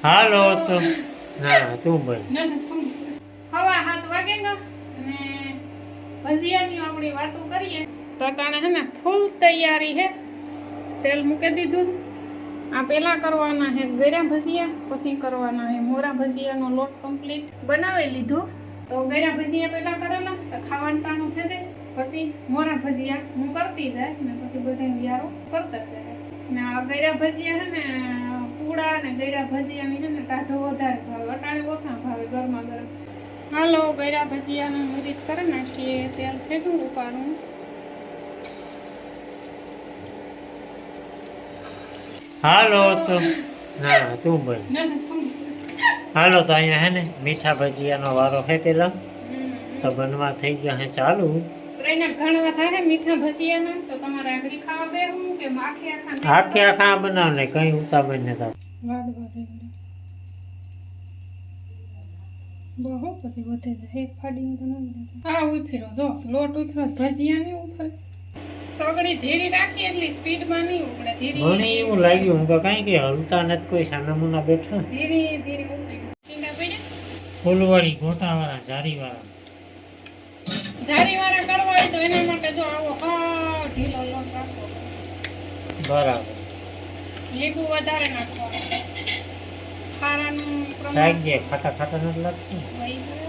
હાલો તો ના તું બોલ. હવા 7 વાગે ને અને ભજીયાની આપણી વાતો કરીએ તો તાણે હે ને ફૂલ તૈયારી હે. તેલ મૂકી દીધું. આ પેલા કરવાના હે ગળ્યા ભજીયા, પછી કરવાના હે મોરા ભજીયાનો લોટ કમ્પ્લીટ બનાવી લીધો. તો ગળ્યા ભજીયા પેલા કરેલા તો ખાવાનું ટાણું થઈ જાય, પછી મોરા ભજીયા હું કરતી જાય ને પછી બધા યારો કરતા જાય. ને આ ગળ્યા ભજીયા હે ને પૂડા ને ગળ્યા ભજીયાની હે ને ટાઢો વધારે ભાવે, અટાણે ઓછા ભાવે ગરમા ગરમ. હાલો ગળ્યા ભજીયાનું મુરીત કરી નાખીએ. તેલ ફેંકું ઉપાડું. હાલો તો ના તું બોલ. હાલો તો અહીંયા હે ને મીઠા ભજીયાનો વારો હે પેલા તો બનવા થઈ ગયા હે ચાલુ. ટ્રેના ઘણા થાય મીઠા ભજીયાના તો તમારે આંગળી ખાવા બેહું કે આખે આખા બનાવ ને કઈ ઉતાવળ ને થાવ. બહુ પછી વધે જાય એક ફાડીને તો ના આ ઉફેરો જો લોટ ઉફેરો ભજીયા નહીં ઉફરે. સગડી ધીરી રાખી એટલી સ્પીડમાં નહીં ઉપડે. ધીરી મને એવું લાગ્યું હું તો કઈ કે હલતા નથી કોઈ સાનામુના બેઠા. ધીરી ધીરી ઉપડે. ચીંડા પડ્યા ફૂલવાળી ગોટાવાળા જારીવાળા જારીવાળા કરવા હોય તો એના માટે જો આવો ઢીલો લોટ રાખવો. બરાબર. લીંબુ વધારે નાખવાનું. ખારાનું શાક જે ખાટા ખાટા નથી લાગતું. પ્રમાણ